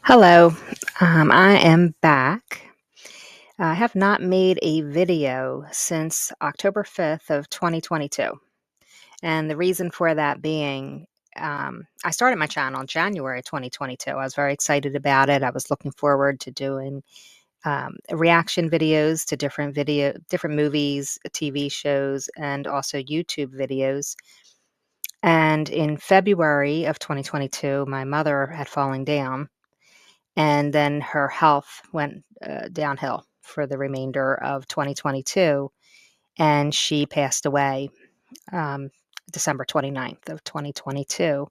Hello, I am back. I have not made a video since October 5th of 2022. And the reason for that being, I started my channel in January 2022. I was very excited about it. I was looking forward to doing reaction videos to different movies, TV shows, and also YouTube videos. And in February of 2022, my mother had fallen down and then her health went downhill for the remainder of 2022, and she passed away um, December 29th of 2022.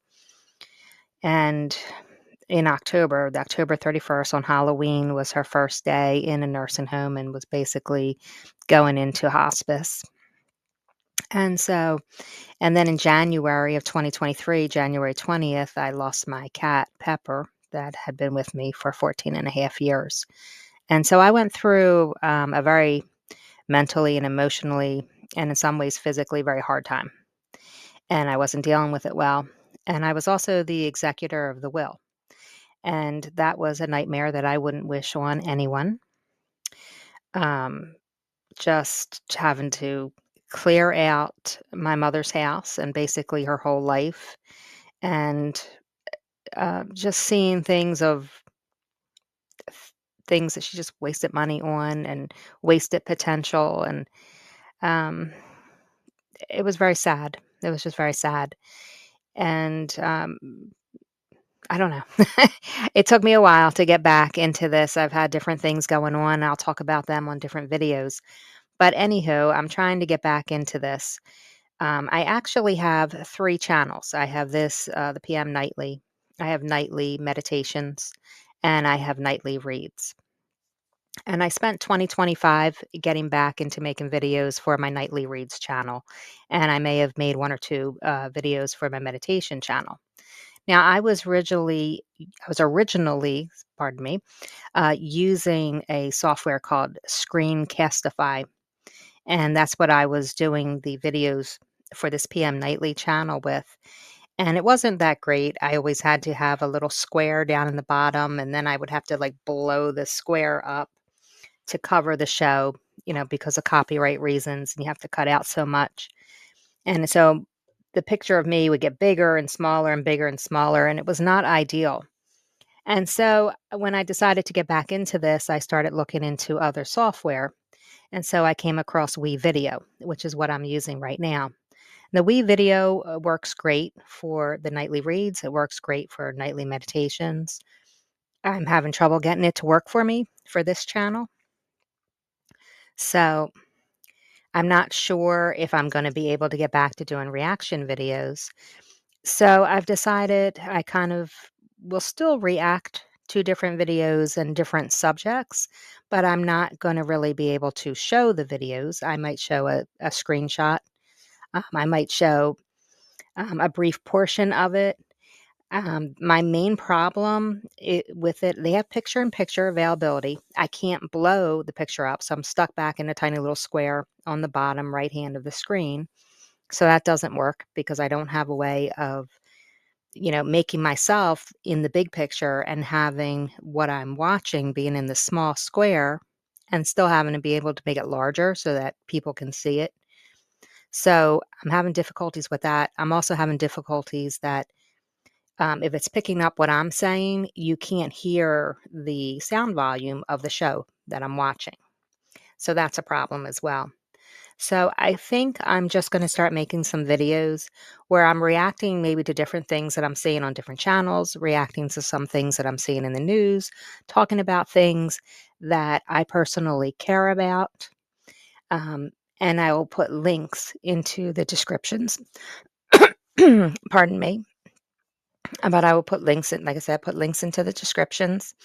And in October, the October 31st on Halloween was her first day in a nursing home and was basically going into hospice. And so, and then in January of 2023, January 20th, I lost my cat, Pepper, that had been with me for 14 and a half years. And so I went through a very mentally and emotionally, and in some ways physically, very hard time. And I wasn't dealing with it well. And I was also the executor of the will. And that was a nightmare that I wouldn't wish on anyone. Um, just having to clear out my mother's house and basically her whole life, and just seeing things that she just wasted money on and wasted potential. And um, it was very sad. It was just very sad. And, I don't know. It took me a while to get back into this. I've had different things going on. I'll talk about them on different videos. But anywho, I'm trying to get back into this. I actually have 3 channels. I have the PM Nightly. I have nightly meditations, and I have nightly reads. And I spent 2025 getting back into making videos for my nightly reads channel, and I may have made 1 or 2 videos for my meditation channel. Now, I was originally, pardon me, using a software called Screencastify, and that's what I was doing the videos for this PM Nightly channel with. And it wasn't that great. I always had to have a little square down in the bottom, and then I would have to like blow the square up to cover the show, because of copyright reasons, and you have to cut out so much. And so the picture of me would get bigger and smaller and bigger and smaller, and it was not ideal. And so when I decided to get back into this, I started looking into other software. And so I came across WeVideo, which is what I'm using right now. The WeVideo works great for the nightly reads. It works great for nightly meditations. I'm having trouble getting it to work for me for this channel. So I'm not sure if I'm going to be able to get back to doing reaction videos. So I've decided I kind of will still react to different videos and different subjects, but I'm not going to really be able to show the videos. I might show a screenshot. I might show a brief portion of it. My main problem with it, they have picture in picture availability. I can't blow the picture up, so I'm stuck back in a tiny little square on the bottom right hand of the screen. So that doesn't work because I don't have a way of, making myself in the big picture and having what I'm watching being in the small square and still having to be able to make it larger so that people can see it. So I'm having difficulties with that. I'm also having difficulties that if it's picking up what I'm saying, you can't hear the sound volume of the show that I'm watching. So that's a problem as well. So I think I'm just going to start making some videos where I'm reacting maybe to different things that I'm seeing on different channels, reacting to some things that I'm seeing in the news, talking about things that I personally care about. Um, and I will put links into the descriptions. Pardon me. But I will put links in, like I said, put links into the descriptions.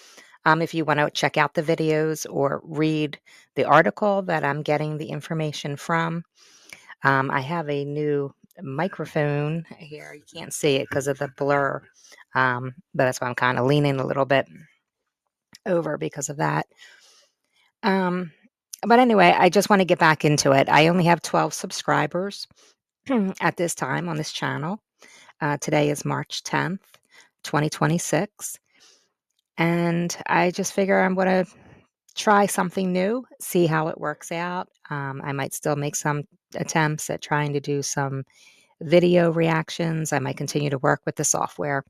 If you want to check out the videos or read the article that I'm getting the information from. I have a new microphone here. You can't see it because of the blur, but that's why I'm kind of leaning a little bit over because of that. Um, but anyway, I just want to get back into it. I only have 12 subscribers at this time on this channel. Today is March 10th, 2026. And I just figure I'm gonna try something new, see how it works out. I might still make some attempts at trying to do some video reactions. I might continue to work with the software,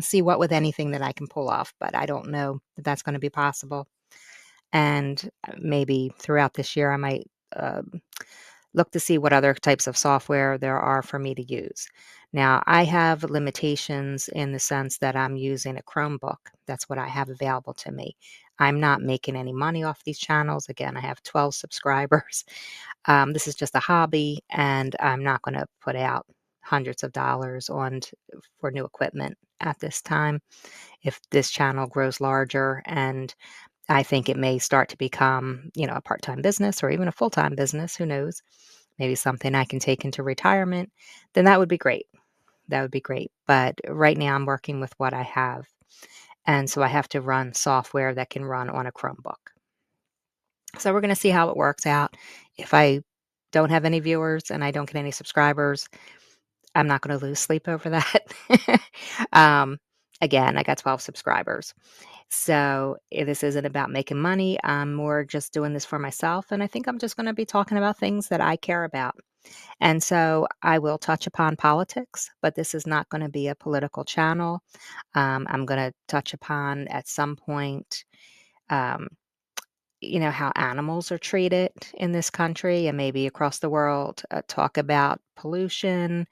see what with anything that I can pull off, but I don't know if that's going to be possible. And maybe throughout this year, I might look to see what other types of software there are for me to use. Now, I have limitations in the sense that I'm using a Chromebook. That's what I have available to me. I'm not making any money off these channels. Again, I have 12 subscribers. This is just a hobby, and I'm not going to put out hundreds of dollars for new equipment at this time. If this channel grows larger, and I think it may start to become, a part-time business or even a full-time business, who knows? Maybe something I can take into retirement, then that would be great. That would be great. But right now I'm working with what I have. And so I have to run software that can run on a Chromebook. So we're going to see how it works out. If I don't have any viewers and I don't get any subscribers, I'm not going to lose sleep over that. um, Again, I got 12 subscribers. So this isn't about making money. I'm more just doing this for myself. And I think I'm just going to be talking about things that I care about. And so I will touch upon politics, but this is not going to be a political channel. I'm going to touch upon at some point, um, how animals are treated in this country and maybe across the world, talk about pollution,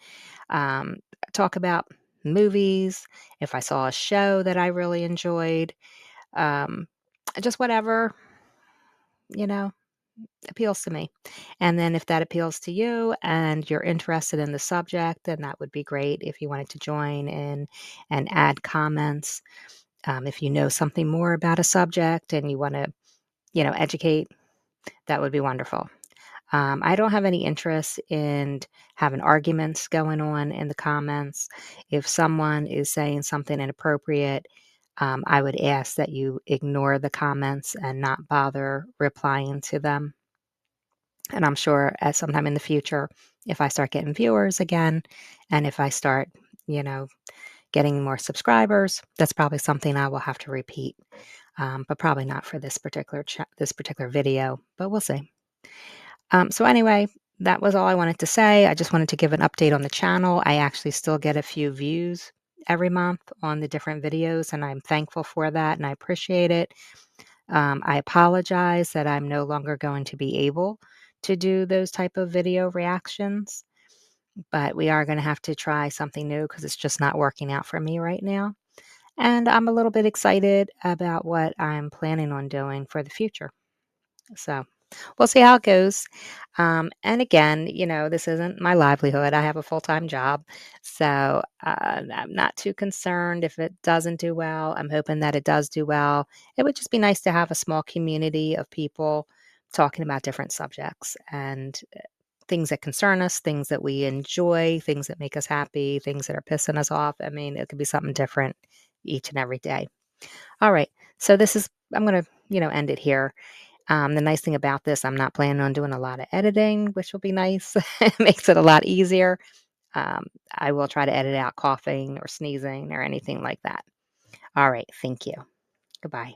um, talk about movies, if I saw a show that I really enjoyed, um, just whatever, you know, appeals to me. And then if that appeals to you and you're interested in the subject, then that would be great if you wanted to join in and add comments. If you know something more about a subject and you want to, educate, that would be wonderful. I don't have any interest in having arguments going on in the comments. If someone is saying something inappropriate, I would ask that you ignore the comments and not bother replying to them. And I'm sure at some time in the future, if I start getting viewers again, and if I start, you know, getting more subscribers, that's probably something I will have to repeat. But probably not for this particular video. But we'll see. So anyway, that was all I wanted to say. I just wanted to give an update on the channel. I actually still get a few views every month on the different videos, and I'm thankful for that, and I appreciate it. I apologize that I'm no longer going to be able to do those type of video reactions, but we are going to have to try something new because it's just not working out for me right now. And I'm a little bit excited about what I'm planning on doing for the future. So we'll see how it goes. And again, this isn't my livelihood. I have a full time job. So I'm not too concerned if it doesn't do well. I'm hoping that it does do well. It would just be nice to have a small community of people talking about different subjects and things that concern us, things that we enjoy, things that make us happy, things that are pissing us off. I mean, it could be something different each and every day. All right. So I'm going to, end it here. The nice thing about this, I'm not planning on doing a lot of editing, which will be nice. It makes it a lot easier. I will try to edit out coughing or sneezing or anything like that. All right. Thank you. Goodbye.